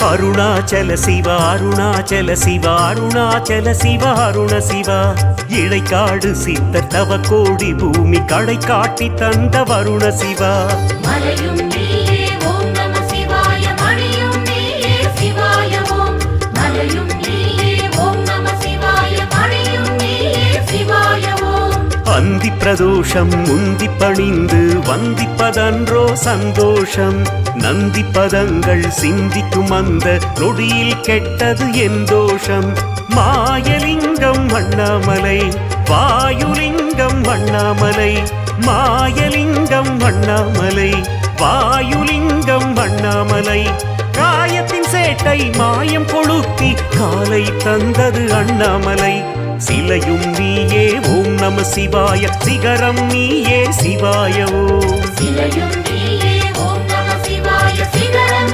அருணாச்சல சிவா அருணாச்சல சிவா அருணாச்சல சிவா அருண சிவா இடைக்காடு சித்தர் தவ கோடி பூமி கடை காட்டி தந்த வருண சிவா மலையும் நீயே ஓம் நம சிவாய மணியும் நீயே சிவாய ஓம் மலையும் நீயே ஓம் நம சிவாய மணியும் நீயே சிவாய ஓம் அந்தி பிரதோஷம் முந்தி பணிந்து வந்திப்பதன்றோ சந்தோஷம் நந்தி பதங்கள் சிந்திக்கும் அந்த நொடியில் கெட்டது என் தோஷம் மாயலிங்கம் அண்ணாமலை வாயுலிங்கம் அண்ணாமலை மாயலிங்கம் அண்ணாமலை வாயுலிங்கம் அண்ணாமலை காயத்தின் சேட்டை மாயம் கொளுத்தி காலை தந்தது அண்ணாமலை சிலையும் நீயே ஓம் நம சிவாய சிகரம் நீயே சிவாய ஓம் சிலையும் நீயே ஓம் நம சிவாய சிகரம்